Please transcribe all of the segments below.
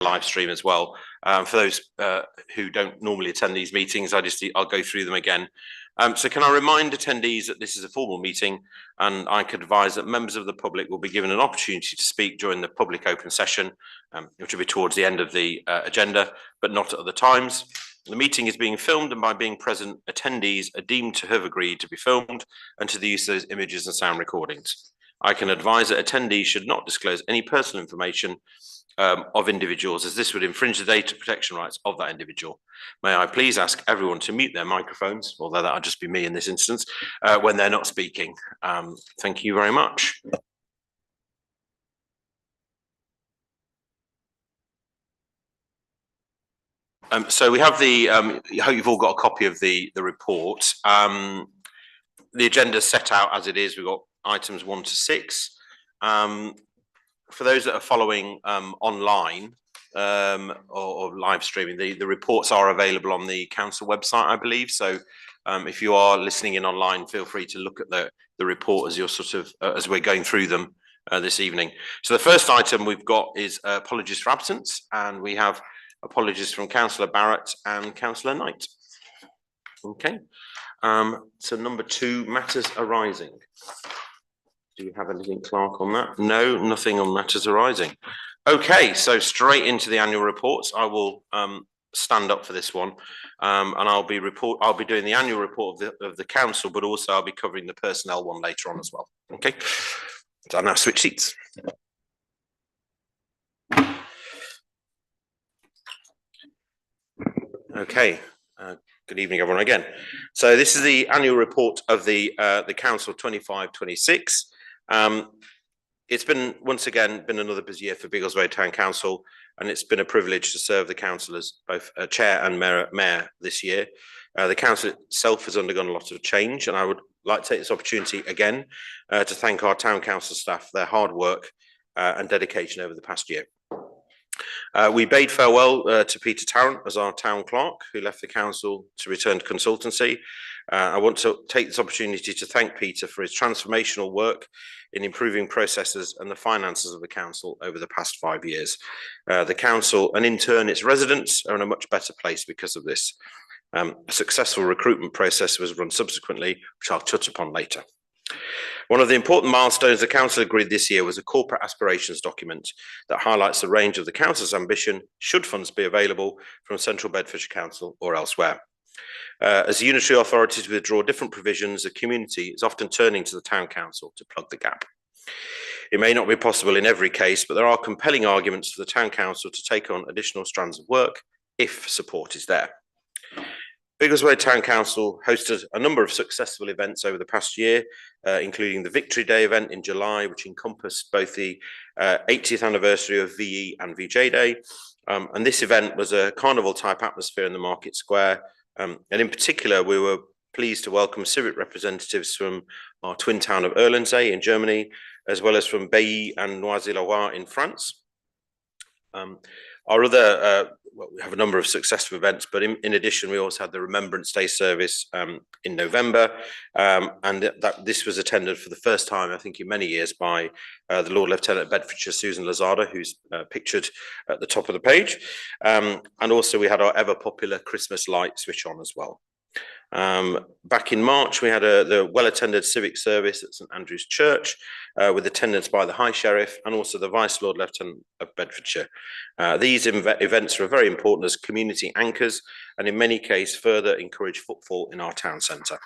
live stream as well. For those who don't normally attend these meetings, I'll go through them again. So can I remind attendees that this is a formal meeting, and I could advise that members of the public will be given an opportunity to speak during the public open session, which will be towards the end of the agenda, but not at other times. The meeting is being filmed, and by being present, attendees are deemed to have agreed to be filmed and to the use of those images and sound recordings. I can advise that attendees should not disclose any personal information of individuals, as this would infringe the data protection rights of that individual. May I please ask everyone to mute their microphones, although that'll just be me in this instance, when they're not speaking. Thank you very much. So we have the, I hope you've all got a copy of the report. The agenda is set out as it is. We've got items 1 to 6. For those that are following online or live streaming, the reports are available on the council website, I believe. So if you are listening in online, feel free to look at the report as you're as we're going through them this evening. So the first item we've got is apologies for absence, and we have apologies from Councillor Barrett and Councillor Knight. Okay. So number 2, matters arising. Do you have anything, Clark, on that? No, nothing on matters arising. Okay, so straight into the annual reports. I will stand up for this one, and I'll be doing the annual report of the council, but also I'll be covering the personnel one later on as well. Okay, so I'll now switch seats. Okay. Good evening, everyone, again. So this is the annual report of the council 25-26. It's been, once again, another busy year for Biggleswade Town Council, and it's been a privilege to serve the council as both chair and mayor this year. The council itself has undergone a lot of change, and I would like to take this opportunity again to thank our town council staff for their hard work and dedication over the past year. We bade farewell to Peter Tarrant as our town clerk, who left the council to return to consultancy. I want to take this opportunity to thank Peter for his transformational work in improving processes and the finances of the council over the past 5 years. The council, and in turn its residents, are in a much better place because of this. A successful recruitment process was run subsequently, which I'll touch upon later. One of the important milestones the council agreed this year was a corporate aspirations document that highlights the range of the council's ambition should funds be available from Central Bedfordshire Council or elsewhere. As unitary authorities withdraw different provisions, the community is often turning to the town council to plug the gap. It may not be possible in every case, but there are compelling arguments for the town council to take on additional strands of work if support is there. Biggleswade Town Council hosted a number of successful events over the past year, including the Victory Day event in July, which encompassed both the 80th anniversary of VE and VJ Day. And this event was a carnival type atmosphere in the Market Square. And in particular, we were pleased to welcome civic representatives from our twin town of Erlensee in Germany, as well as from Bailly and Noisy-le-Roi in France. Our other, well, we have a number of successful events, but in addition, we also had the Remembrance Day service in November, and this was attended for the first time, I think, in many years by the Lord Lieutenant of Bedfordshire, Susan Lazada, who's pictured at the top of the page. And also we had our ever popular Christmas light switch on as well. Back in March, we had the well-attended civic service at St Andrew's Church with attendance by the High Sheriff and also the Vice Lord Lieutenant of Bedfordshire. These events are very important as community anchors and in many cases further encourage footfall in our town centre.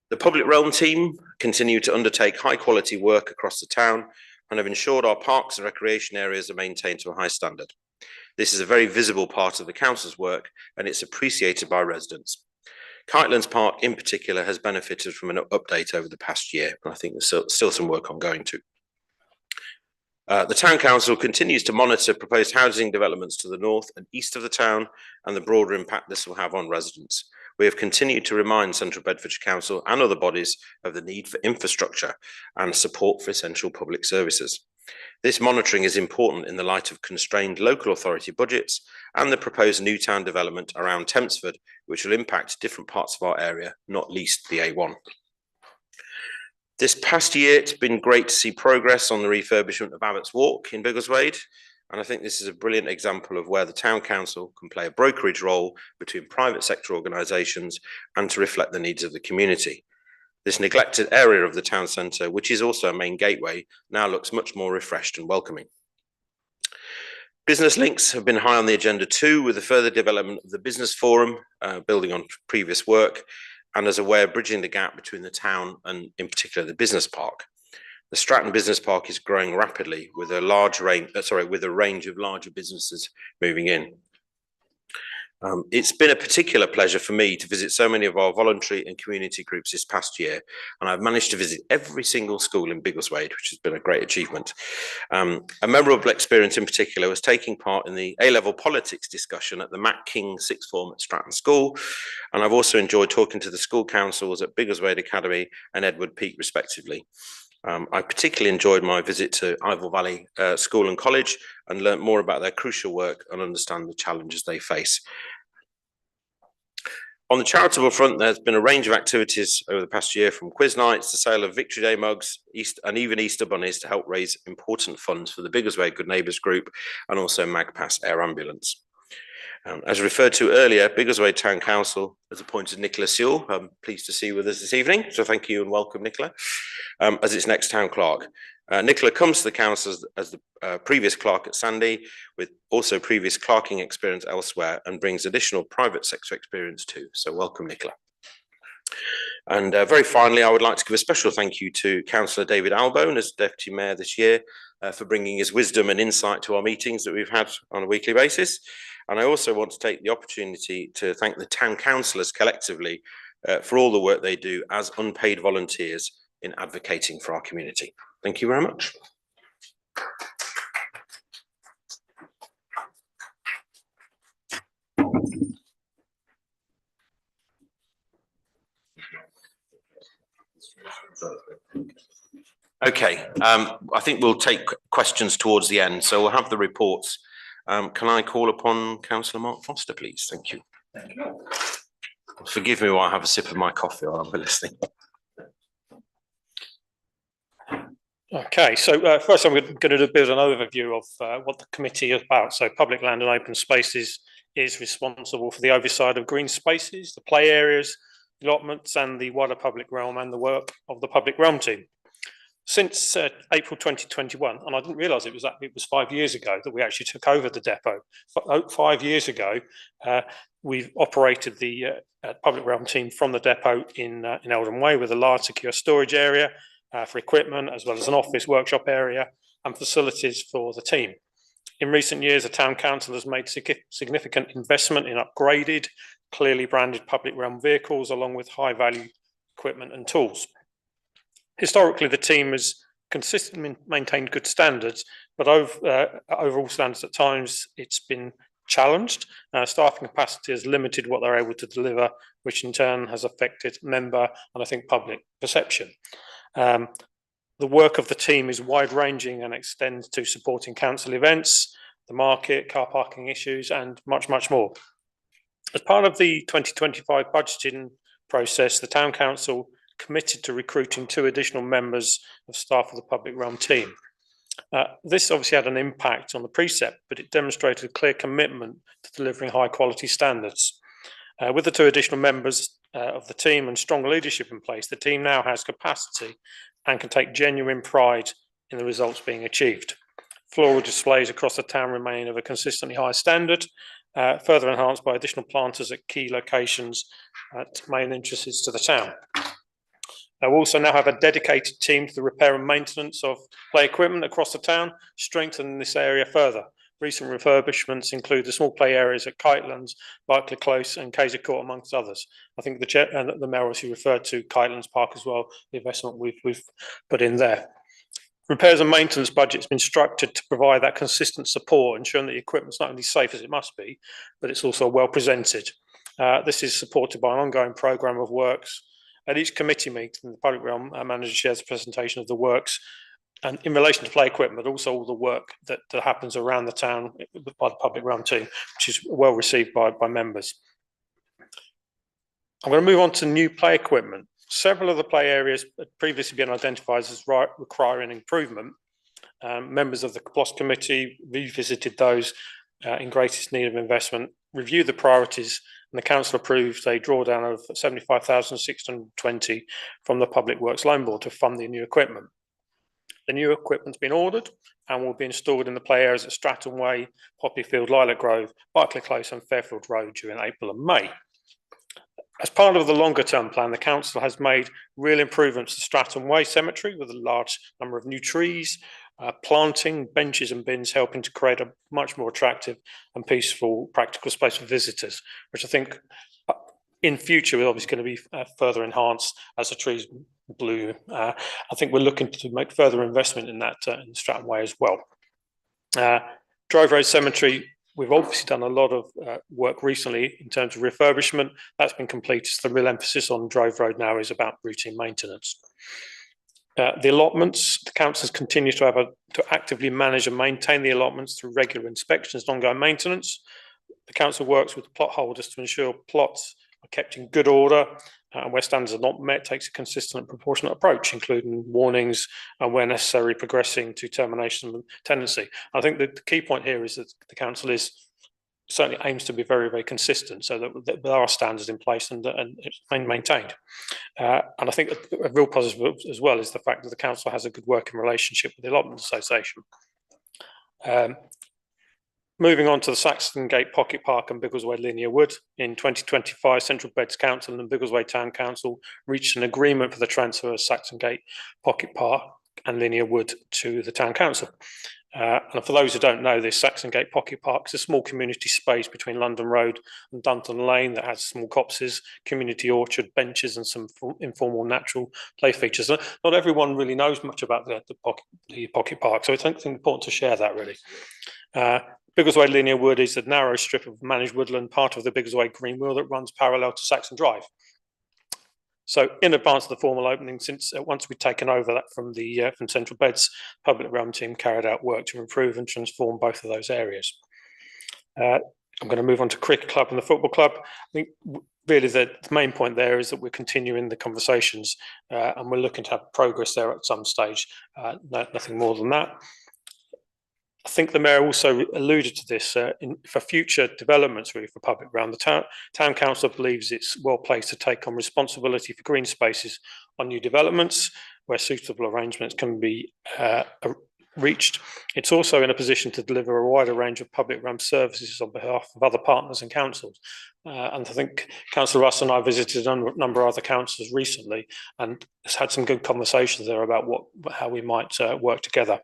The Public Realm team continue to undertake high quality work across the town and have ensured our parks and recreation areas are maintained to a high standard. This is a very visible part of the council's work and it's appreciated by residents. Kitelands Park in particular has benefited from an update over the past year, and I think there's still some work ongoing too. The Town Council continues to monitor proposed housing developments to the north and east of the town and the broader impact this will have on residents. We have continued to remind Central Bedfordshire Council and other bodies of the need for infrastructure and support for essential public services. This monitoring is important in the light of constrained local authority budgets and the proposed new town development around Tempsford, which will impact different parts of our area, not least the A1. This past year, it's been great to see progress on the refurbishment of Abbott's Walk in Biggleswade. And I think this is a brilliant example of where the town council can play a brokerage role between private sector organisations and to reflect the needs of the community. This neglected area of the town centre, which is also a main gateway, now looks much more refreshed and welcoming. Business links have been high on the agenda too, with the further development of the business forum, building on previous work, and as a way of bridging the gap between the town and in particular the business park. The Stratton Business Park is growing rapidly with a range of larger businesses moving in. It's been a particular pleasure for me to visit so many of our voluntary and community groups this past year, and I've managed to visit every single school in Biggleswade, which has been a great achievement. A memorable experience in particular was taking part in the A-level politics discussion at the Matt King sixth form at Stratton School, and I've also enjoyed talking to the school councils at Biggleswade Academy and Edward Peak respectively. I particularly enjoyed my visit to Ivor Valley School and College and learnt more about their crucial work and understand the challenges they face. On the charitable front, there's been a range of activities over the past year, from quiz nights, the sale of Victory Day mugs, and even Easter bunnies to help raise important funds for the Biggleswade Good Neighbours group and also Magpass Air Ambulance. As referred to earlier, Biggleswade Town Council has appointed Nicola Sewell. I'm pleased to see you with us this evening, so thank you and welcome, Nicola, as its next town clerk. Nicola comes to the council as the previous clerk at Sandy, with also previous clerking experience elsewhere, and brings additional private sector experience too. So welcome, Nicola. And very finally, I would like to give a special thank you to Councillor David Albone as Deputy Mayor this year for bringing his wisdom and insight to our meetings that we've had on a weekly basis. And I also want to take the opportunity to thank the town councillors collectively for all the work they do as unpaid volunteers in advocating for our community. Thank you very much. Okay, I think we'll take questions towards the end, so we'll have the reports. Can I call upon Councillor Mark Foster, please? Thank you. Thank you. Forgive me while I have a sip of my coffee while I'm listening. Okay, so first I'm going to do a bit of an overview of what the committee is about. So Public Land and Open Spaces is responsible for the oversight of green spaces, the play areas, allotments and the wider public realm, and the work of the Public Realm team. Since April 2021, and I didn't realise it was 5 years ago that we actually took over the depot. 5 years ago, we've operated the Public Realm team from the depot in Eldon Way with a large secure storage area for equipment, as well as an office workshop area and facilities for the team. In recent years, the Town Council has made significant investment in upgraded, clearly branded Public Realm vehicles, along with high-value equipment and tools. Historically, the team has consistently maintained good standards, but overall standards at times it's been challenged. Staffing capacity has limited what they're able to deliver, which in turn has affected member and I think public perception. The work of the team is wide-ranging and extends to supporting council events, the market, car parking issues, and much, much more. As part of the 2025 budgeting process, the Town Council committed to recruiting 2 additional members of staff of the Public Realm team. This obviously had an impact on the precept, but it demonstrated a clear commitment to delivering high-quality standards. With the 2 additional members of the team and strong leadership in place, the team now has capacity and can take genuine pride in the results being achieved. Floral displays across the town remain of a consistently high standard, further enhanced by additional planters at key locations at main entrances to the town. We also now have a dedicated team to the repair and maintenance of play equipment across the town, strengthening this area further. Recent refurbishments include the small play areas at Kitelands, Berkeley Close and Kaiser Court, amongst others. I think the Mayor also referred to Kitelands Park as well, the investment we've put in there. Repairs and maintenance budget's been structured to provide that consistent support, ensuring that the equipment's not only safe as it must be, but it's also well presented. This is supported by an ongoing programme of works. At each committee meeting, the Public Realm manager shares a presentation of the works, and in relation to play equipment, but also all the work that happens around the town by the Public Realm team, which is well received by members. I'm going to move on to new play equipment. Several of the play areas had previously been identified as requiring improvement. Members of the PLOS committee revisited those in greatest need of investment, reviewed the priorities, and the council approved a drawdown of 75,620 from the Public Works Loan Board to fund the new equipment. The new equipment's been ordered and will be installed in the play areas at Stratton Way, Poppyfield, Lilac Grove, Berkeley Close and Fairfield Road during April and May. As part of the longer term plan, the council has made real improvements to Stratton Way Cemetery with a large number of new trees, planting, benches and bins, helping to create a much more attractive and peaceful practical space for visitors, which I think in future is obviously going to be further enhanced as the trees bloom. I think we're looking to make further investment in that in Stratton Way as well. Drove Road Cemetery, we've obviously done a lot of work recently in terms of refurbishment. That's been completed. So the real emphasis on Drove Road now is about routine maintenance. The allotments, the councils continue to actively manage and maintain the allotments through regular inspections and ongoing maintenance. The council works with the plot holders to ensure plots are kept in good order, and where standards are not met, takes a consistent and proportionate approach, including warnings and where necessary, progressing to termination of tenancy. I think that the key point here is that the council certainly aims to be very, very consistent, so that there are standards in place and it's maintained. And I think a real positive as well is the fact that the council has a good working relationship with the Allotment Association. Moving on to the Saxon Gate Pocket Park and Biggleswade Linear Wood. In 2025, Central Beds Council and Biggleswade Town Council reached an agreement for the transfer of Saxon Gate Pocket Park and Linear Wood to the Town Council. And for those who don't know this, Saxon Gate Pocket Park is a small community space between London Road and Dunton Lane that has small copses, community orchard, benches and some informal natural play features. Not everyone really knows much about the Pocket Park, so I think it's important to share that really. Biggleswade Linear Wood is a narrow strip of managed woodland, part of the Biggleswade Green Wheel that runs parallel to Saxon Drive. So in advance of the formal opening, once we'd taken over that from Central Beds, Public Realm team carried out work to improve and transform both of those areas. I'm going to move on to Cricket Club and the Football Club. I think really the main point there is that we're continuing the conversations and we're looking to have progress there at some stage, nothing more than that. I think the Mayor also alluded to this for future developments really for Public Realm. The Town Council believes it's well placed to take on responsibility for green spaces on new developments where suitable arrangements can be reached. It's also in a position to deliver a wider range of Public Realm services on behalf of other partners and councils. And I think Councillor Russ and I visited a number of other councils recently and has had some good conversations there about how we might work together.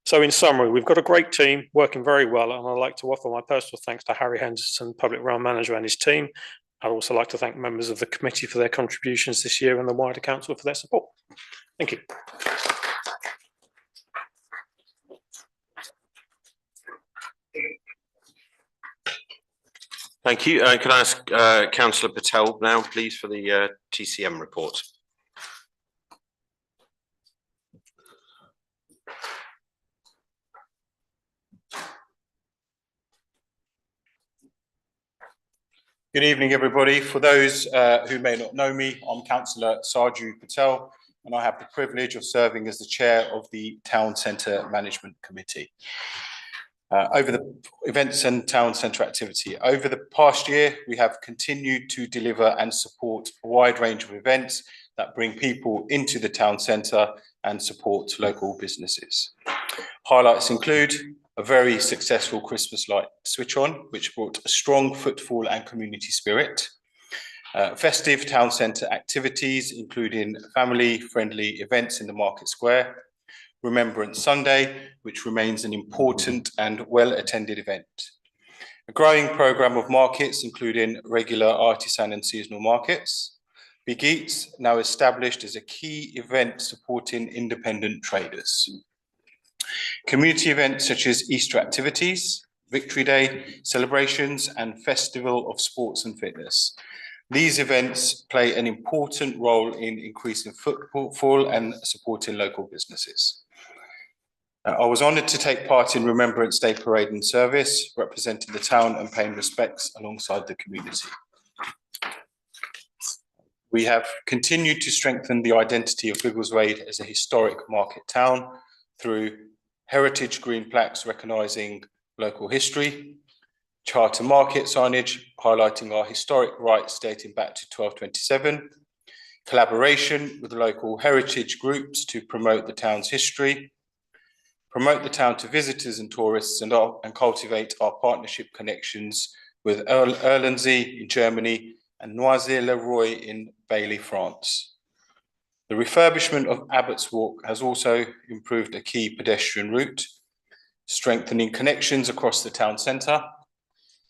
So in summary, we've got a great team working very well, and I'd like to offer my personal thanks to Harry Henderson, Public Realm Manager, and his team. I'd also like to thank members of the committee for their contributions this year and the wider council for their support. Thank you. Thank you. Can I ask Councillor Patel now, please, for the TCM report? Good evening, everybody. For those who may not know me, I'm Councillor Sarju Patel, and I have the privilege of serving as the chair of the Town Centre Management Committee. Over the events and town centre activity. Over the past year, we have continued to deliver and support a wide range of events that bring people into the town centre and support local businesses. Highlights include a very successful Christmas light switch on, which brought a strong footfall and community spirit. Festive town centre activities, including family-friendly events in the Market Square. Remembrance Sunday, which remains an important and well-attended event. A growing programme of markets, including regular artisan and seasonal markets. Big Eats, now established as a key event supporting independent traders. Community events such as Easter activities, Victory Day celebrations, and Festival of Sports and Fitness. These events play an important role in increasing footfall and supporting local businesses. I was honoured to take part in Remembrance Day Parade and Service, representing the town and paying respects alongside the community. We have continued to strengthen the identity of Biggleswade as a historic market town through heritage green plaques recognising local history, charter market signage highlighting our historic rights dating back to 1227, collaboration with local heritage groups to promote the town's history, promote the town to visitors and tourists, and cultivate our partnership connections with Erlensee in Germany and Noisy-le-Roi in Bailey, France. The refurbishment of Abbott's Walk has also improved a key pedestrian route, strengthening connections across the town centre.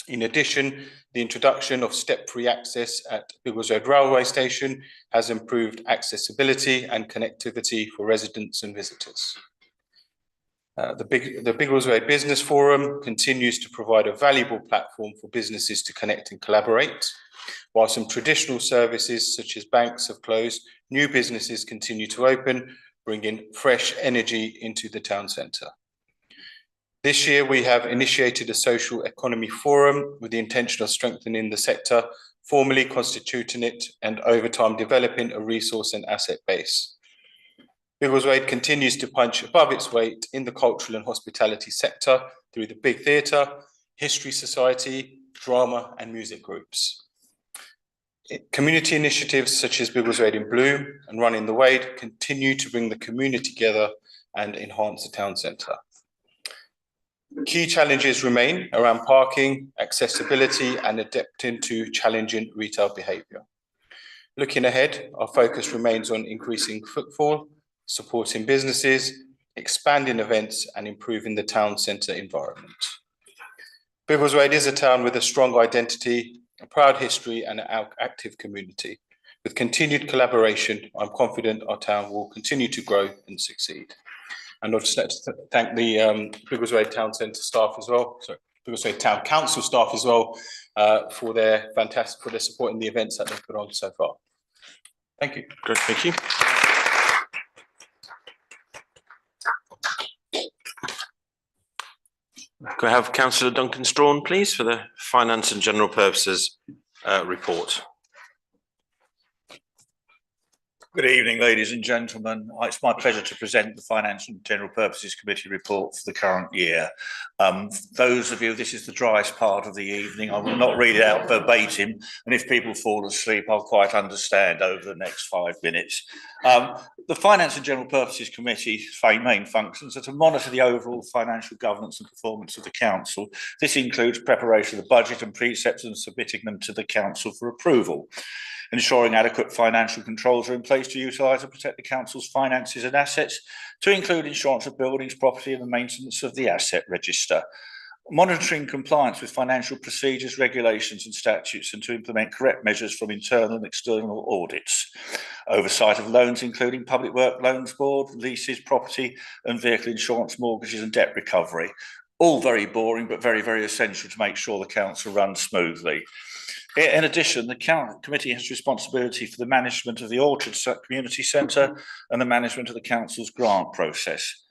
In addition, the introduction of step-free access at Biggleswade railway station has improved accessibility and connectivity for residents and visitors. The Biggleswade Business Forum continues to provide a valuable platform for businesses to connect and collaborate. While some traditional services such as banks have closed, new businesses continue to open, bringing fresh energy into the town centre. This year, we have initiated a social economy forum with the intention of strengthening the sector, formally constituting it, and over time developing a resource and asset base. Biggleswade continues to punch above its weight in the cultural and hospitality sector through the Big Theatre, History Society, drama and music groups. Community initiatives such as Biggleswade in Bloom and Running the Wade continue to bring the community together and enhance the town centre. Key challenges remain around parking, accessibility and adapting to challenging retail behaviour. Looking ahead, our focus remains on increasing footfall, supporting businesses, expanding events and improving the town centre environment. Biggleswade is a town with a strong identity, a proud history and an active community. With continued collaboration, I'm confident our town will continue to grow and succeed. And I'd just like to thank the Biggleswade Town Centre staff as well, Biggleswade Town Council staff as well, for their support in the events that they've put on so far. Thank you. Good, thank you. Could I have Councillor Duncan Strawn, please, for the Finance and General Purposes report? Good evening, ladies and gentlemen. It's my pleasure to present the Finance and General Purposes Committee report for the current year. Those of you, this is the driest part of the evening. I will not read it out verbatim, and if people fall asleep, I'll quite understand over the next 5 minutes. The Finance and General Purposes Committee's main functions are to monitor the overall financial governance and performance of the Council. This includes preparation of the budget and precepts and submitting them to the Council for approval. Ensuring adequate financial controls are in place to utilise and protect the Council's finances and assets, to include insurance of buildings, property and the maintenance of the asset register. Monitoring compliance with financial procedures, regulations and statutes, and to implement correct measures from internal and external audits. Oversight of loans, including Public Work Loans Board, leases, property and vehicle insurance, mortgages and debt recovery. All very boring, but very, very essential to make sure the Council runs smoothly. In addition, the committee has responsibility for the management of the Orchard Community Centre and the management of the Council's grant process.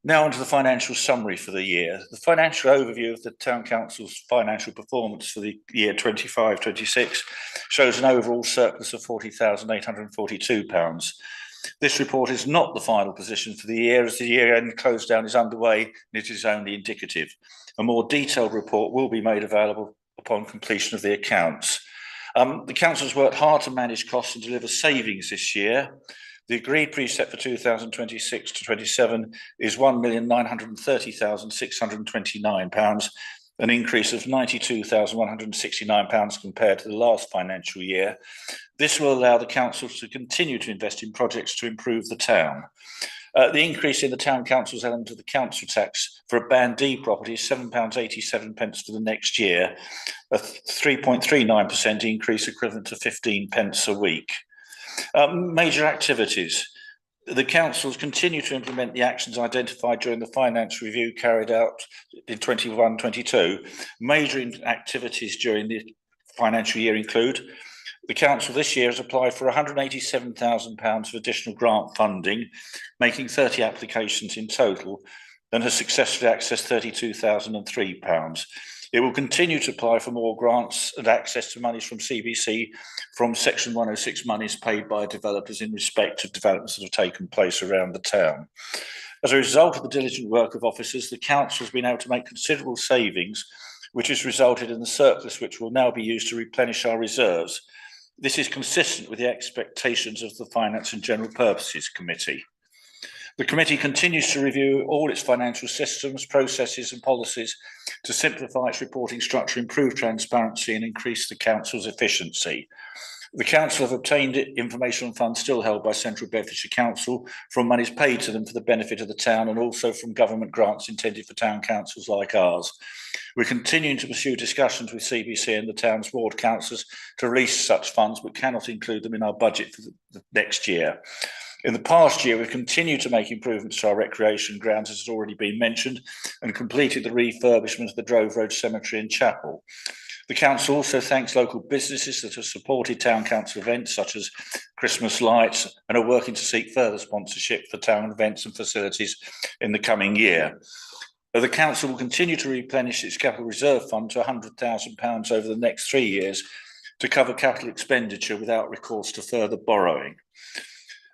Now on to the financial summary for the year. The financial overview of the Town Council's financial performance for the year 25-26 shows an overall surplus of £40,842. This report is not the final position for the year, as the year-end close down is underway and it is only indicative. A more detailed report will be made available upon completion of the accounts. The Council has worked hard to manage costs and deliver savings this year. The agreed precept for 2026-27 is £1,930,629, an increase of £92,169 compared to the last financial year. This will allow the Council to continue to invest in projects to improve the town. The increase in the Town Council's element of the council tax for a Band D property is £7.87 for the next year, a 3.39% increase equivalent to 15p a week. Major activities. The councils continue to implement the actions identified during the finance review carried out in 21-22. Major activities during the financial year include: the council this year has applied for £187,000 of additional grant funding, making 30 applications in total, and has successfully accessed £32,003. It will continue to apply for more grants and access to monies from CBC from Section 106 monies paid by developers in respect of developments that have taken place around the town. As a result of the diligent work of officers, the council has been able to make considerable savings, which has resulted in the surplus which will now be used to replenish our reserves. This is consistent with the expectations of the Finance and General Purposes Committee. The committee continues to review all its financial systems, processes and policies to simplify its reporting structure, improve transparency and increase the council's efficiency. The council have obtained information on funds still held by Central Bedfordshire Council from monies paid to them for the benefit of the town and also from government grants intended for town councils like ours. We're continuing to pursue discussions with CBC and the town's ward councillors to release such funds, but cannot include them in our budget for the next year. In the past year, we've continued to make improvements to our recreation grounds, as has already been mentioned, and completed the refurbishment of the Drove Road Cemetery and Chapel. The council also thanks local businesses that have supported town council events such as Christmas lights and are working to seek further sponsorship for town events and facilities in the coming year. The council will continue to replenish its capital reserve fund to £100,000 over the next 3 years to cover capital expenditure without recourse to further borrowing.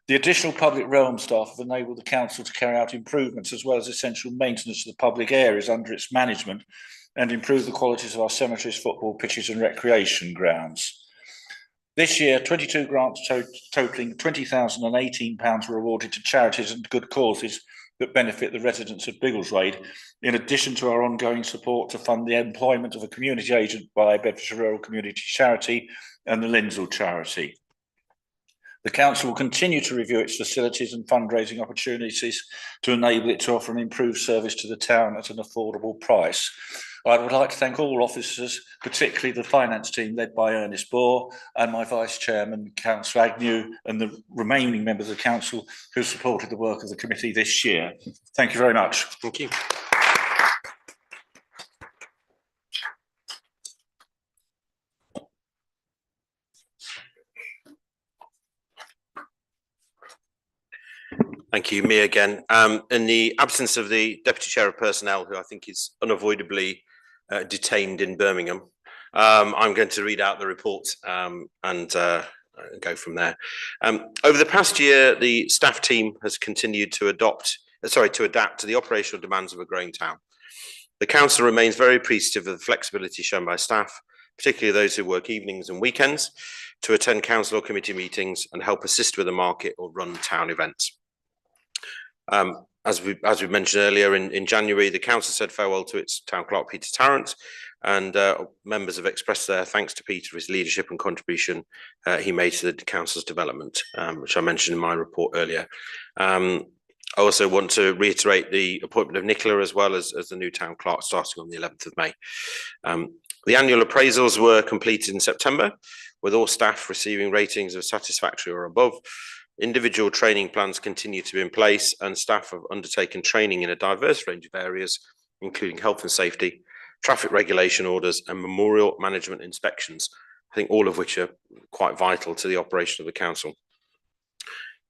The additional public realm staff have enabled the council to carry out improvements as well as essential maintenance of the public areas under its management and improve the qualities of our cemeteries, football pitches and recreation grounds. This year, 22 grants totalling £20,018 were awarded to charities and good causes that benefit the residents of Biggleswade, in addition to our ongoing support to fund the employment of a community agent by Bedfordshire Rural Community Charity and the Lindsell Charity. The council will continue to review its facilities and fundraising opportunities to enable it to offer an improved service to the town at an affordable price. I would like to thank all officers, particularly the finance team led by Ernest Bohr and my vice chairman, Councillor Agnew, and the remaining members of the council who supported the work of the committee this year. Thank you very much. Thank you. Thank you, me again. In the absence of the Deputy Chair of Personnel, who I think is unavoidably detained in Birmingham, I'm going to read out the report and go from there. Over the past year, the staff team has continued to adapt to the operational demands of a growing town. The council remains very appreciative of the flexibility shown by staff, particularly those who work evenings and weekends, to attend council or committee meetings and help assist with the market or run town events. As we mentioned earlier, in January, the council said farewell to its town clerk, Peter Tarrant, and members have expressed their thanks to Peter for his leadership and contribution he made to the council's development, which I mentioned in my report earlier. I also want to reiterate the appointment of Nicola as well as the new town clerk starting on the 11th of May. The annual appraisals were completed in September, with all staff receiving ratings of satisfactory or above. Individual training plans continue to be in place, and staff have undertaken training in a diverse range of areas, including health and safety, traffic regulation orders, and memorial management inspections, I think all of which are quite vital to the operation of the council.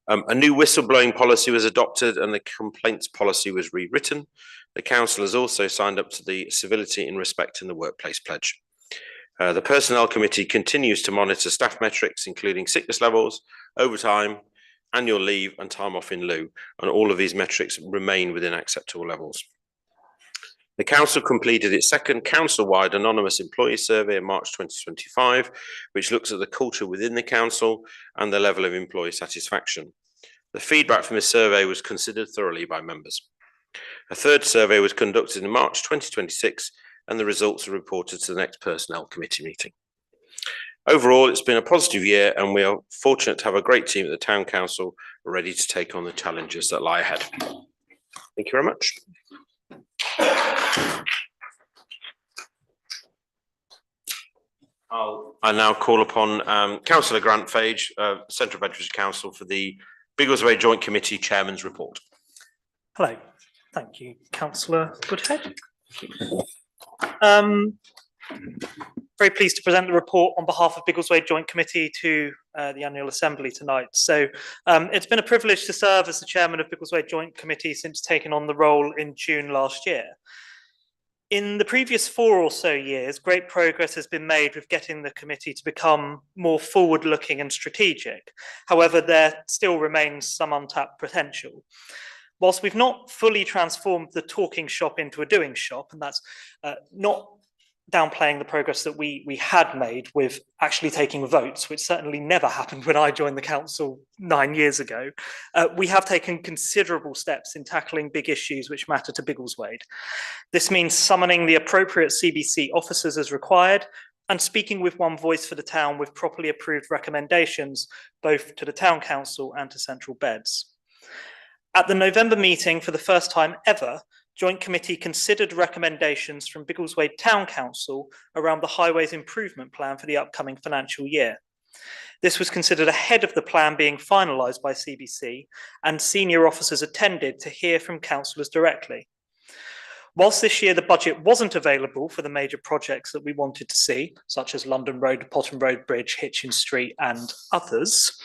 A new whistleblowing policy was adopted and the complaints policy was rewritten. The council has also signed up to the Civility in Respect in the Workplace Pledge. The Personnel Committee continues to monitor staff metrics, including sickness levels, overtime, annual leave and time off in lieu, and all of these metrics remain within acceptable levels. The council completed its second council-wide anonymous employee survey in March 2025, which looks at the culture within the council and the level of employee satisfaction. The feedback from this survey was considered thoroughly by members. A third survey was conducted in March 2026, and the results are reported to the next Personnel Committee meeting. Overall, it's been a positive year, and we are fortunate to have a great team at the Town Council ready to take on the challenges that lie ahead. Thank you very much. I now call upon Councillor Grant Fage, Central Bedfordshire Council, for the Biggleswade Joint Committee Chairman's report. Hello, thank you, Councillor Goodhead. Very pleased to present the report on behalf of Biggleswade Joint Committee to the Annual Assembly tonight. So it's been a privilege to serve as the Chairman of Biggleswade Joint Committee since taking on the role in June last year. In the previous 4 or so years, great progress has been made with getting the committee to become more forward-looking and strategic. However, there still remains some untapped potential. Whilst we've not fully transformed the talking shop into a doing shop, and that's not downplaying the progress that we had made with actually taking votes, which certainly never happened when I joined the council 9 years ago, we have taken considerable steps in tackling big issues which matter to Biggleswade. This means summoning the appropriate CBC officers as required and speaking with one voice for the town with properly approved recommendations, both to the town council and to central beds. At the November meeting, for the first time ever, Joint Committee considered recommendations from Biggleswade Town Council around the Highways Improvement Plan for the upcoming financial year. This was considered ahead of the plan being finalised by CBC, and senior officers attended to hear from councillors directly. Whilst this year the budget wasn't available for the major projects that we wanted to see, such as London Road, Potten Road Bridge, Hitchin Street and others,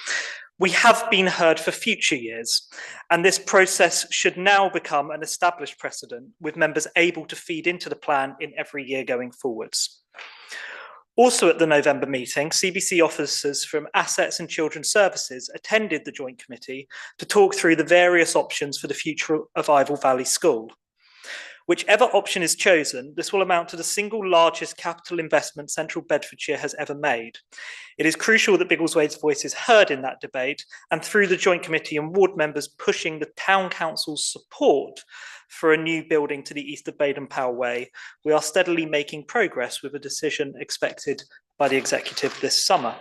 we have been heard for future years, and this process should now become an established precedent, with members able to feed into the plan in every year going forwards. Also at the November meeting, CBC officers from Assets and Children's Services attended the Joint Committee to talk through the various options for the future of Ivor Valley School. Whichever option is chosen, this will amount to the single largest capital investment Central Bedfordshire has ever made. It is crucial that Biggleswade's voice is heard in that debate, and through the Joint Committee and ward members pushing the Town Council's support for a new building to the east of Baden-Powell Way, we are steadily making progress with a decision expected by the Executive this summer.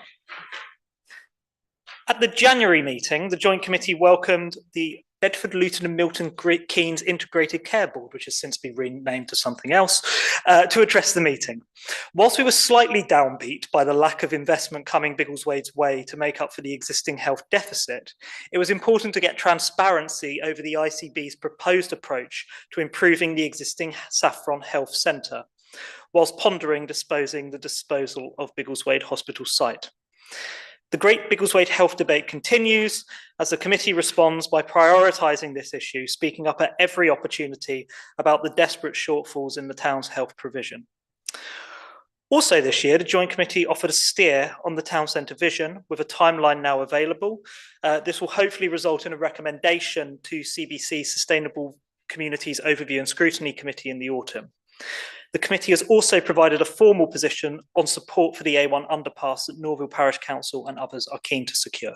At the January meeting, the Joint Committee welcomed the Bedford, Luton and Milton Keynes Integrated Care Board, which has since been renamed to something else, to address the meeting. Whilst we were slightly downbeat by the lack of investment coming Biggleswade's way to make up for the existing health deficit, it was important to get transparency over the ICB's proposed approach to improving the existing Saffron Health Centre, whilst pondering the disposal of Biggleswade Hospital site. The Great Biggleswade Health debate continues as the committee responds by prioritising this issue, speaking up at every opportunity about the desperate shortfalls in the town's health provision. Also this year, the Joint Committee offered a steer on the town centre vision with a timeline now available. This will hopefully result in a recommendation to CBC Sustainable Communities Overview and Scrutiny Committee in the autumn. The committee has also provided a formal position on support for the A1 underpass that Norville Parish Council and others are keen to secure.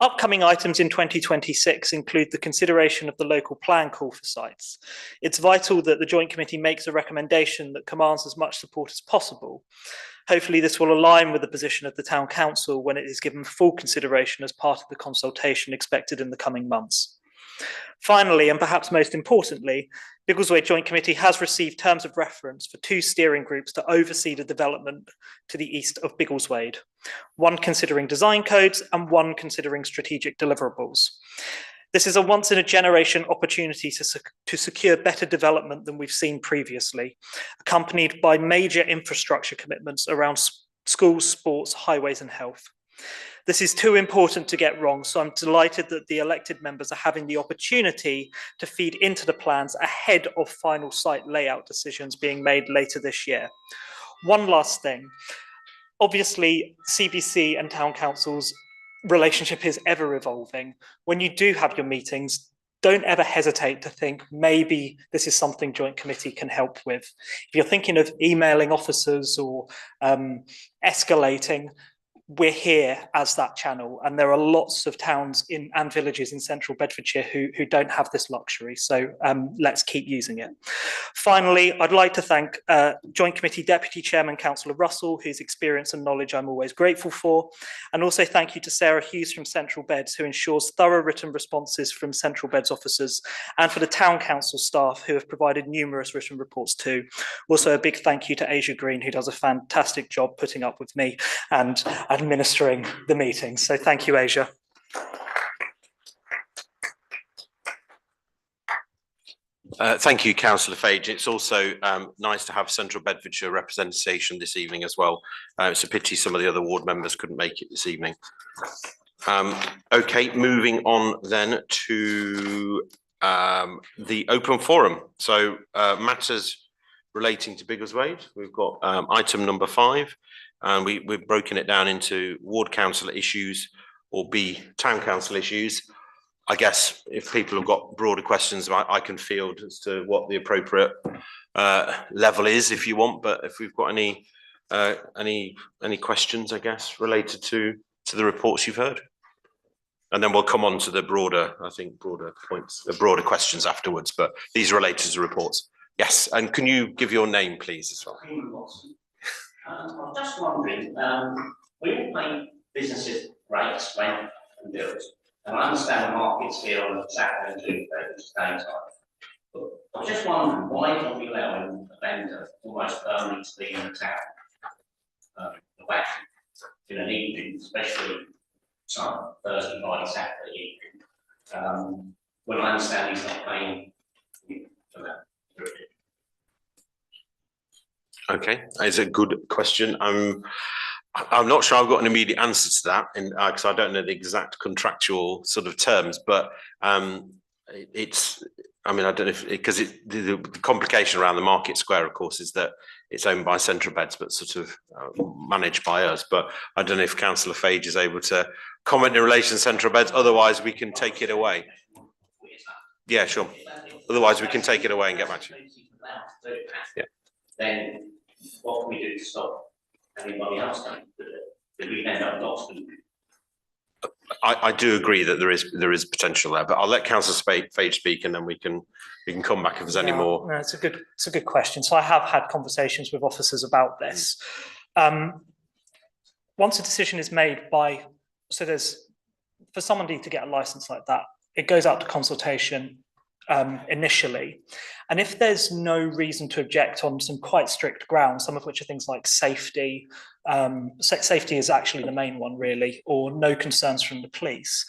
Upcoming items in 2026 include the consideration of the local plan call for sites. It's vital that the Joint Committee makes a recommendation that commands as much support as possible. Hopefully this will align with the position of the Town Council when it is given full consideration as part of the consultation expected in the coming months. Finally, and perhaps most importantly, Biggleswade Joint Committee has received terms of reference for 2 steering groups to oversee the development to the east of Biggleswade, one considering design codes and one considering strategic deliverables. This is a once-in-a-generation opportunity to secure better development than we've seen previously, accompanied by major infrastructure commitments around schools, sports, highways and health. This is too important to get wrong, so I'm delighted that the elected members are having the opportunity to feed into the plans ahead of final site layout decisions being made later this year. One last thing. Obviously, CBC and Town Council's relationship is ever evolving. When you do have your meetings, don't ever hesitate to think maybe this is something Joint Committee can help with. If you're thinking of emailing officers or escalating, we're here as that channel, and there are lots of towns and villages in central Bedfordshire who don't have this luxury, so let's keep using it. Finally, I'd like to thank Joint Committee Deputy Chairman Councillor Russell, whose experience and knowledge I'm always grateful for, and also thank you to Sarah Hughes from Central Beds, who ensures thorough written responses from Central Beds officers, and for the Town Council staff who have provided numerous written reports too. Also a big thank you to Asia Green, who does a fantastic job putting up with me and administering the meeting. So thank you, Asia. Thank you, Councillor Fage. It's also nice to have Central Bedfordshire representation this evening as well. It's a pity some of the other ward members couldn't make it this evening. Okay, moving on then to the open forum. So matters relating to Biggleswade. We've got item number 5. And we've broken it down into ward council issues or B, town council issues. I guess if people have got broader questions, I can field as to what the appropriate level is if you want, but if we've got any questions, I guess, related to the reports you've heard. And then we'll come on to the broader points, the broader questions afterwards, but these are related to the reports. Yes, and can you give your name, please, as well? I'm just wondering, we all pay businesses rates, rent and bills, and I understand the market's here on Saturday and Tuesday, which is daytime. But I was just wondering, why don't we allow a vendor almost permanently to be in the town, the back in an evening, especially some Thursday, Friday, Saturday evening, when I understand he's not paying for that. Okay, it's a good question. I'm not sure I've got an immediate answer to that, because I don't know the exact contractual sort of terms. But it's, I mean, I don't know if because the complication around the Market Square, of course, is that it's owned by Central Beds, but sort of managed by us. But I don't know if Councillor Fage is able to comment in relation to Central Beds. Otherwise, we can take it away. Yeah, sure. Otherwise, we can take it away and get back to you. Yeah. Then what can we do to stop anybody else going to do it? Did we end up lost? I do agree that there is potential there, but I'll let Councillor Fage speak, and then we can come back if there's any more. No, it's a good question. So I have had conversations with officers about this. Once a decision is made for somebody to get a license like that, it goes out to consultation initially. And if there's no reason to object on some quite strict grounds, some of which are things like safety, safety is actually the main one really, or no concerns from the police.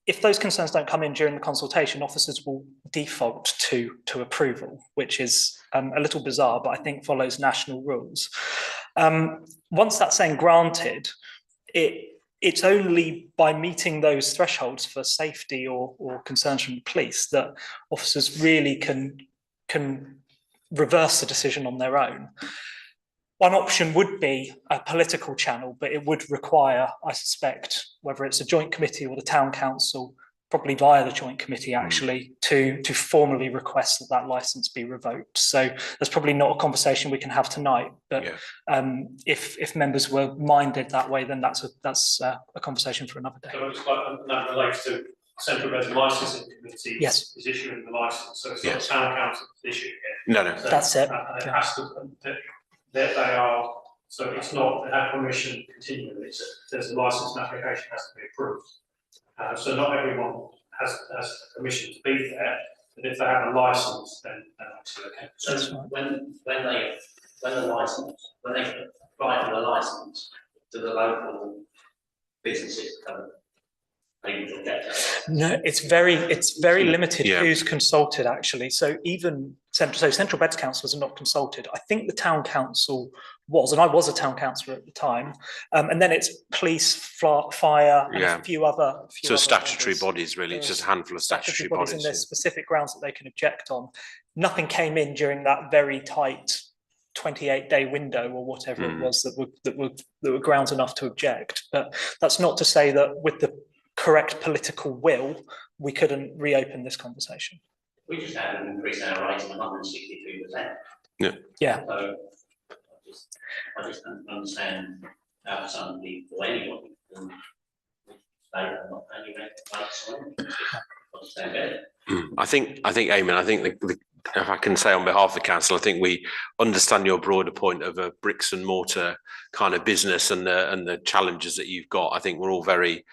If those concerns don't come in during the consultation, officers will default to approval, which is a little bizarre, but I think follows national rules. Once that's then granted, it's only by meeting those thresholds for safety or concerns from the police that officers really can reverse the decision on their own. One option would be a political channel, but it would require, I suspect, whether it's a joint committee or the town council, probably via the joint committee actually, to formally request that licence be revoked. So there's probably not a conversation we can have tonight, but if members were minded that way, then that's a conversation for another day. So just like that relates to Central Beds Licensing Committee is issuing the licence, so it's not the town council issuing it. No. So that's it. It has to, they are, so it's not, they have permission continually, there's a licence and application has to be approved. So not everyone has permission to be there, but if they have a licence, then obviously okay. So when they apply for the licence, do the local businesses come able to get that? No, it's very limited who's consulted actually. So even Central Beds councillors are not consulted. I think the town council was, and I was a town councillor at the time, and then it's police, fire, and a few other. So statutory bodies, really, it's just a handful of statutory bodies. And there's specific grounds that they can object on. Nothing came in during that very tight 28-day window or whatever it was that were grounds enough to object. But that's not to say that with the correct political will, we couldn't reopen this conversation. We just had an increase in our rating of 163%. Yeah. So I just don't understand how somebody or anyone can say they're not paying rent. I think, Eamon, if I can say on behalf of the council, I think we understand your broader point of a bricks and mortar kind of business and the challenges that you've got. I think we're all very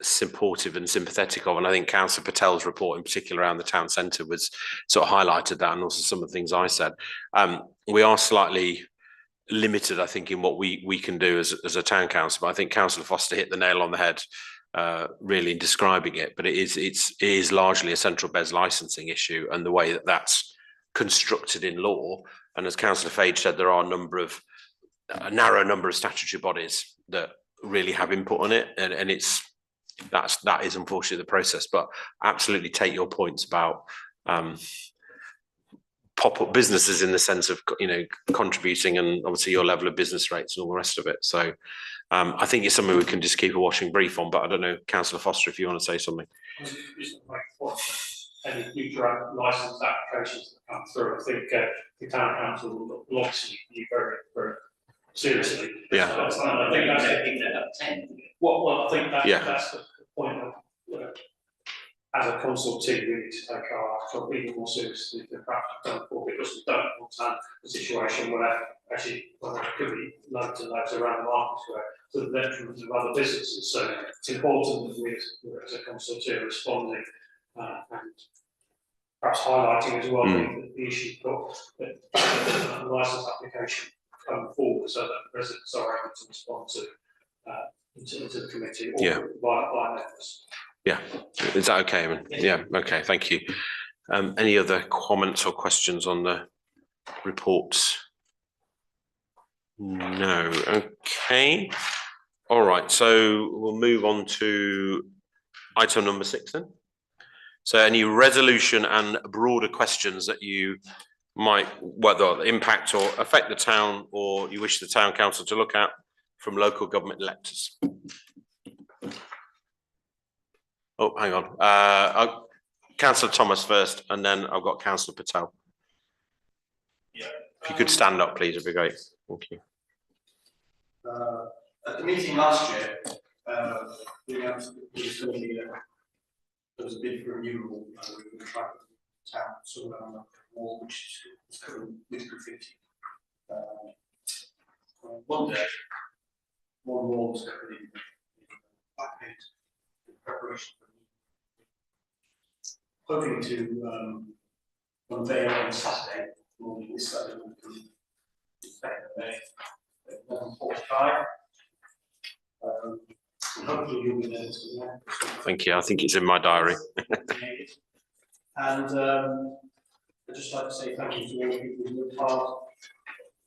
supportive and sympathetic of, and I think Councillor Patel's report in particular around the town centre was sort of highlighted that, and also some of the things I said. We are slightly limited, I think, in what we can do as a town council, but I think Councillor Foster hit the nail on the head really in describing it. But it is largely a Central Beds licensing issue and the way that that's constructed in law. And as Councillor Fage said, there are a narrow number of statutory bodies that really have input on it, and that is unfortunately the process. But absolutely take your points about pop-up businesses in the sense of, you know, contributing and obviously your level of business rates and all the rest of it. So I think it's something we can just keep a watching brief on, but I don't know, Councillor Foster, if you want to say something. Any future licence applications that come through, I think the town council will obviously be very, very seriously. Yeah. So I think that's up 10. Well, I think that's the point of, as a council team, we need to take our job even more seriously than perhaps we've done before, because we don't want to have a situation where actually, well, there could be loads and loads around the markets where to the detriment of other businesses. So it's important that we, as a council team, are responding and perhaps highlighting as well the issue of the licence application coming forward, so that residents are able to respond to the committee or via letters. Yeah, is that okay? I mean, yeah, okay, thank you. Any other comments or questions on the reports? No, okay. All right, so we'll move on to item number 6 then. So any resolution and broader questions that you might, whether impact or affect the town, or you wish the town council to look at from local government electors? Oh, hang on. Councillor Thomas first, and then I've got Councillor Patel. Yeah. If you could stand up, please, it'd be great. Thank you. At the meeting last year, there was a bid for renewal with the track town, so around the wall, which is covered with graffiti. One day, one wall was covered in black paint in preparation for hoping to unveil on Saturday morning, this Saturday morning, May 11:45. Hopefully you'll be there to Thank you. I think it's in my diary. And I'd just like to say thank you to all the people who worked hard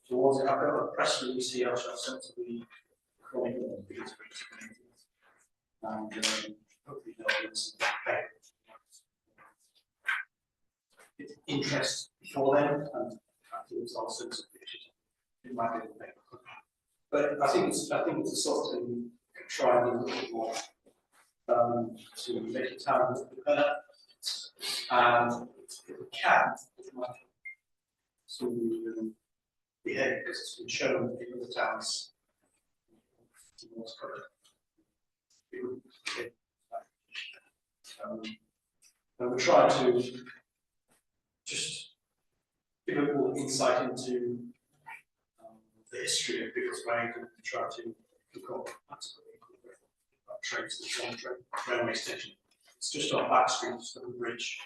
towards it. I've got a press release here, which I've sent to the Chronicle and hopefully they'll get some interest before then, and afterwards I'll send some pictures. It might be the paper. But I think it's a sort of thing try and do a little bit more to make the town look better. And if we can, it might to the head, because it's been shown in other towns. And we're trying to just give a little insight into the history of Biggleswade and try to look up train station, railway station. It's just on back street, so the bridge.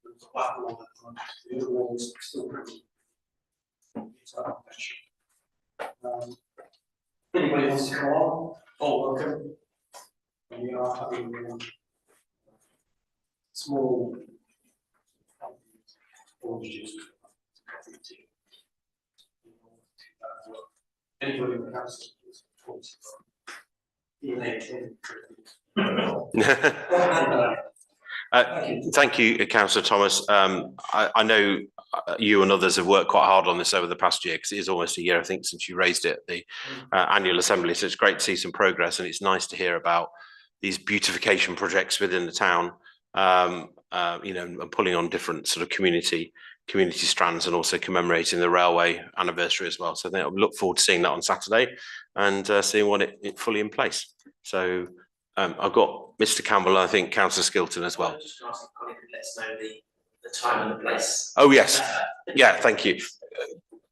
There's a black wall at the front. The other wall is still pretty. If anybody wants to come on, all welcome. And we are having small orange juice, coffee, tea. Anybody in the house is Thank you, Councillor Thomas. I know you and others have worked quite hard on this over the past year, because it is almost a year, I think, since you raised it at the annual assembly. So it's great to see some progress, and it's nice to hear about these beautification projects within the town. You know, and pulling on different sort of community strands, and also commemorating the railway anniversary as well. So I think I look forward to seeing that on Saturday and seeing what it fully in place. So I've got Mr. Campbell, I think Councillor Skilton as well. Just ask if Connie could let us know the time and the place. Oh yes, yeah, thank you.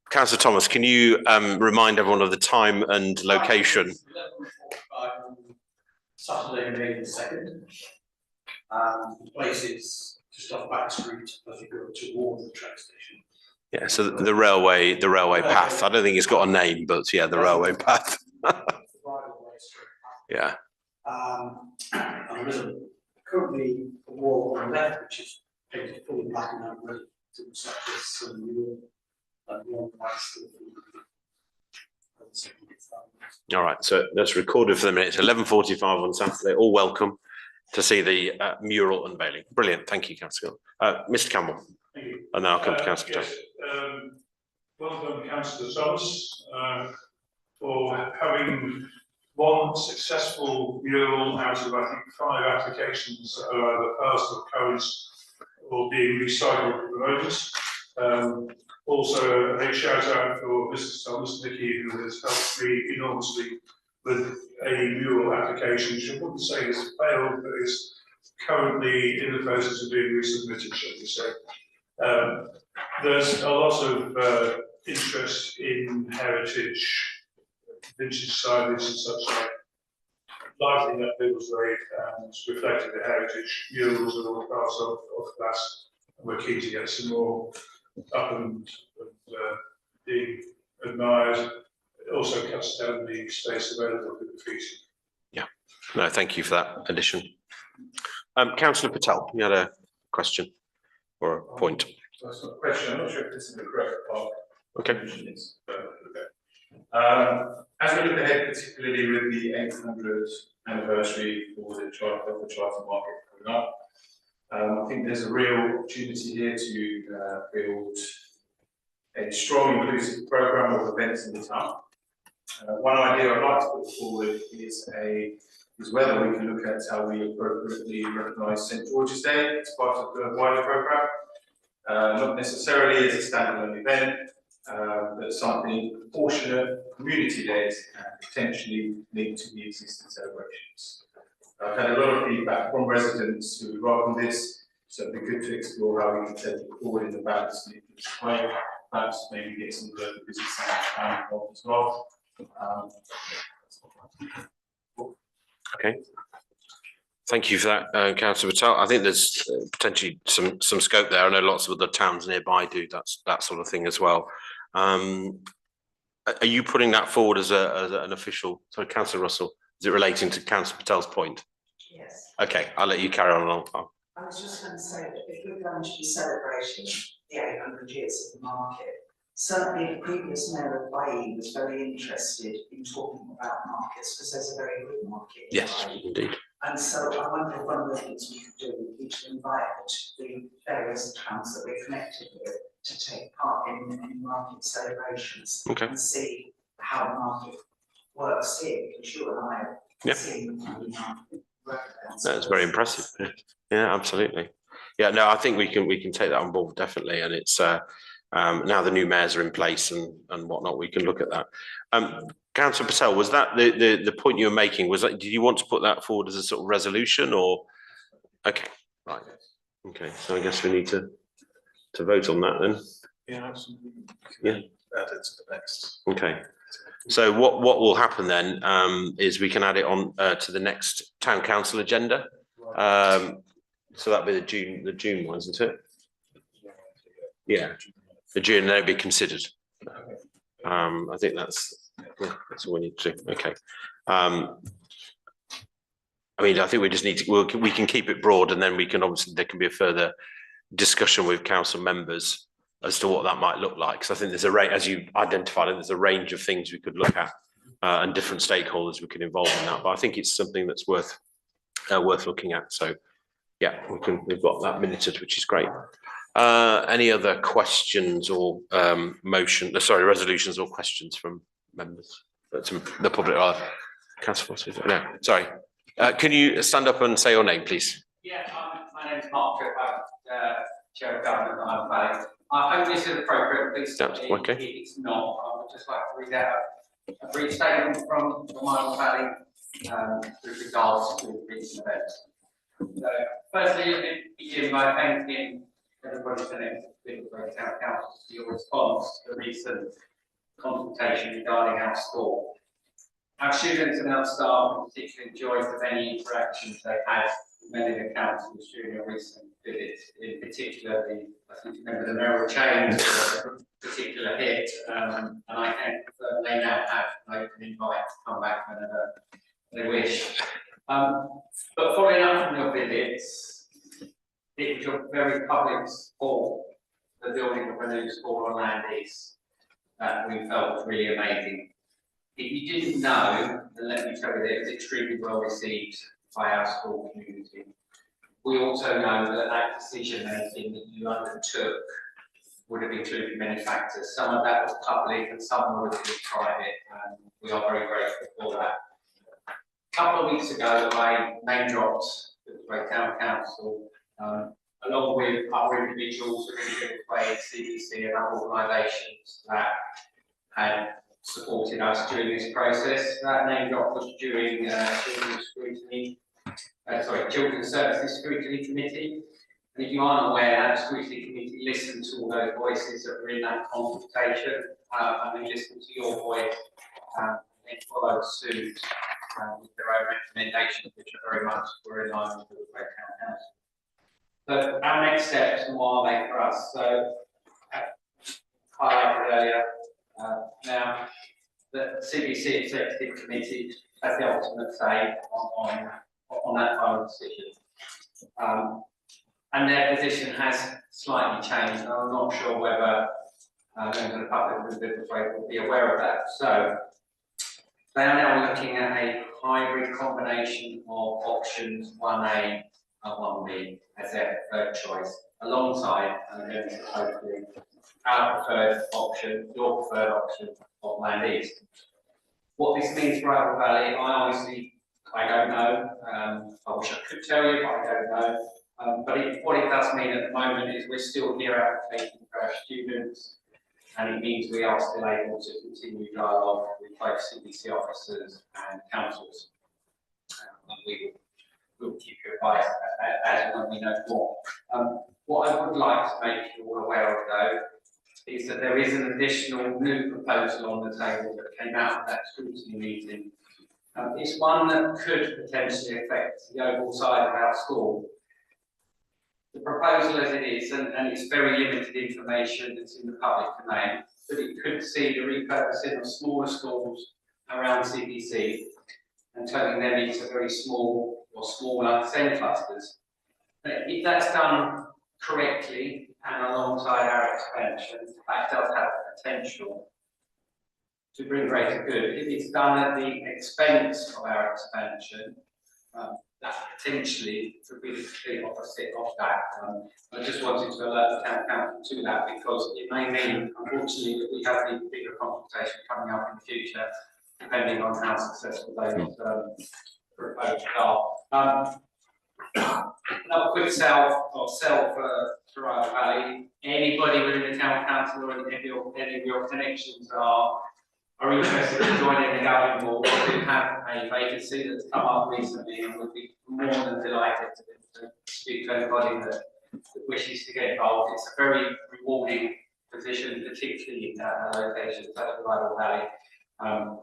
Councillor Thomas, can you remind everyone of the time and location? Saturday, May the 2nd. The place is just off Back Street as you go towards the train station. Yeah, so the railway path. I don't think it's got a name, but yeah, the railway path. Yeah. And there is currently a wall on the left, which is painted fully black and ready to accept this and one white still. All right, so that's recorded for the minute. It's 11:45 on Saturday. All welcome to see the mural unveiling. Brilliant, thank you, Councillor. Mr. Campbell. Thank you. And now I'll come to Councillor Patel. Yes, well done, Councillor Thomas, for having one successful mural out of, I think, 5 applications that are either passed or current or being recycled at the moment. Also, a shout out for Mr. Thomas, Nicky, who has helped me enormously with a mural application, which I wouldn't say has failed, but is currently in the process of being resubmitted, shall we say. There's a lot of interest in heritage, vintage signage and such like, lighting up Biggleswade and reflecting the heritage murals and all parts of glass. We're keen to get some more up and being admired. It also cuts down the space available for the feet. Yeah, no, thank you for that addition. Councillor Patel, you had a question or a point? That's not a question. I'm not sure if this is the correct part. Okay. As we look ahead, particularly with the 800th anniversary for the charter market coming up, I think there's a real opportunity here to build a strong, inclusive programme of events in the town. One idea I'd like to put forward is whether we can look at how we appropriately recognise St George's Day as part of the wider programme. Not necessarily as a standalone event, but something proportionate community days and potentially linked to the existing celebrations. I've had a lot of feedback from residents who welcome this, so it'd be good to explore how we can take it forward in the balanced way. Perhaps maybe get some local business involved as well. Okay. Thank you for that, Councillor Patel. I think there's potentially some scope there. I know lots of other towns nearby do that sort of thing as well. Are you putting that forward as an official? Sorry, Councillor Russell, is it relating to Councillor Patel's point? Yes. Okay, I'll let you carry on along. I was just going to say that if we're going to be celebrating the 800 years of the market, certainly the previous mayor of Bailey was very interested in talking about markets because there's a very good market. Yes, indeed. And so I wonder if one of the things we could do would be to invite the various towns that we're connected with to take part in market celebrations. Okay. And see how the market works here, because you and I have seen the market. That's very impressive. Yeah, absolutely. Yeah, no, I think we can take that on board definitely, and it's now the new mayors are in place and whatnot. We can look at that. Councillor Patel, was that the point you were making? Was that, did you want to put that forward as a sort of resolution or? Okay, right. Okay, so I guess we need to vote on that then. Yeah, absolutely. Yeah. Add it to the next. Okay. So what will happen then is we can add it on to the next town council agenda. So that'd be the June one, isn't it? Yeah, the June, they'll be considered. I think that's all we need to do. Okay. I mean, I think we just need to, we can keep it broad, and then we can obviously, there can be a further discussion with council members as to what that might look like. Because I think there's a range, as you identified, and there's a range of things we could look at and different stakeholders we could involve in that. But I think it's something that's worth looking at. So yeah, we've got that minuted, which is great. Any other questions or resolutions or questions from members? The public are. Councillor Foster, no, sorry. Can you stand up and say your name, please? Yeah, my name is Mark Tripp, Chair of Government of Isle Valley. I hope this is appropriate, please. Okay. If it's not, I would just like to read out a brief statement from Isle Valley with regards to recent events. So, firstly, let me begin by thanking everybody connected to Biggleswade Town Council for your response to the recent consultation regarding our school. Our students and our staff have particularly enjoyed the many interactions they've had with many of the councils during your recent visits, in particular I think you remember the Merrill Chains particular hit, and I can confirm they now have an open invite to come back whenever they wish. But following up from your visits, it was your very public support for the building of a new school on Land East that we felt was really amazing. If you didn't know, then let me tell you that it was extremely well received by our school community. we also know that that decision making that you undertook would have included many factors. Some of that was public and some would have been private, and we are very grateful for that. A couple of weeks ago, I name dropped the Biggleswade Town Council, along with other individuals within Biggleswade, CBC and other organisations that had supported us during this process. That name drop was during Children's Services Scrutiny Committee. And if you aren't aware, that scrutiny committee listened to all those voices that were in that consultation, and they listened to your voice and followed suit with their own recommendations, which are very much were in line with the Biggleswade Town Council. So our next steps, and what are they for us? So, highlighted earlier, now the CBC Executive Committee has the ultimate say on that final decision. And their position has slightly changed. I'm not sure whether members of the public within Biggleswade will be aware of that. So they are now looking at a hybrid combination of options 1A and 1B as their preferred choice, alongside hopefully our preferred option, your preferred option of Land East. What this means for Ivor Valley, I don't know. I wish I could tell you, but I don't know. But what it does mean at the moment is we're still here advocating for our students, and it means we are still able to continue dialogue with both CBC officers and councils. We will keep you advised as when we know more. What I would like to make you all aware of, though, is that there is an additional new proposal on the table that came out of that scrutiny meeting. It's one that could potentially affect the overall size of our school. The proposal as it is, and it's very limited information that's in the public domain, but it could see the repurposing of smaller schools around CBC and turning them into very small or smaller SEND clusters. If that's done correctly and alongside our expansion, that does have the potential to bring greater good. If it's done at the expense of our expansion, that potentially could be the complete opposite of that. I just wanted to alert the Town Council to that, because it may mean, unfortunately, that we have the bigger consultation coming up in the future, depending on how successful those proposals are. Another quick sell for Ivor Valley. Anybody within the Town Council or any of your connections are interested in joining the governing board, we have a vacancy that's come up recently, and would be more than delighted to speak to anybody that wishes to get involved. It's a very rewarding position, particularly at a location such as Ivor Valley.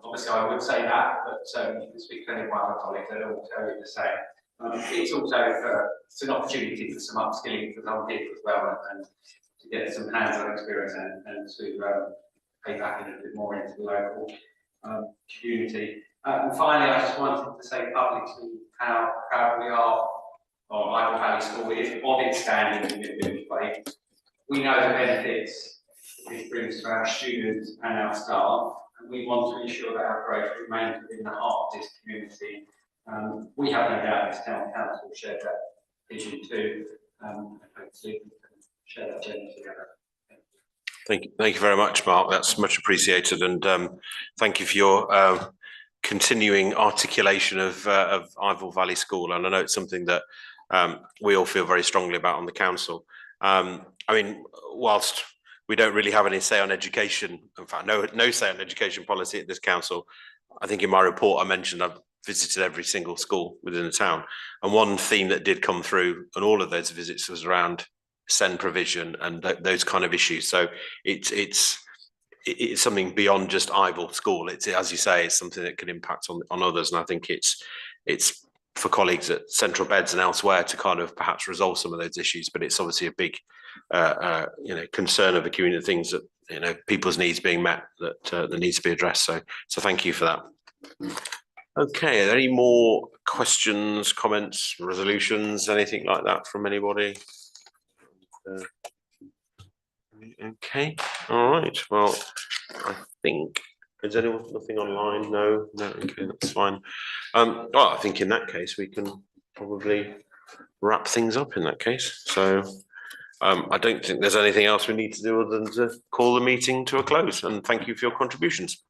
Obviously, I would say that, but you can speak to any of my other colleagues, they'll all tell you the same. It's also it's an opportunity for some upskilling for some people as well, and to get some hands-on experience and to pay back a little bit more into the local community. And finally, I just wanted to say publicly how proud we are, or Ivor Valley School is, of its standing in Biggleswade. We know the benefits it brings to our students and our staff, and we want to ensure that our growth remains within the heart of this community. We have no doubt this Town Council shared that vision too, and hopefully we can share that journey together. Thank you very much, Mark. That's much appreciated, and thank you for your continuing articulation of Ivor Valley School. And I know it's something that we all feel very strongly about on the council. I mean, whilst we don't really have any say on education, in fact, no say on education policy at this council, I think in my report I mentioned I've visited every single school within the town, and one theme that did come through on all of those visits was around SEND provision and those kind of issues. So it's something beyond just Ivor School. It's, as you say, it's something that can impact on others, and I think it's for colleagues at Central Beds and elsewhere to kind of perhaps resolve some of those issues. But it's obviously a big concern of the community, things that people's needs being met that needs to be addressed. So thank you for that. Okay, are there any more questions, comments, resolutions, anything like that from anybody? Okay, all right. Well, I think, is anyone nothing online? No, okay, that's fine. Well, I think in that case we can probably wrap things up in that case. So I don't think there's anything else we need to do other than to call the meeting to a close, and thank you for your contributions.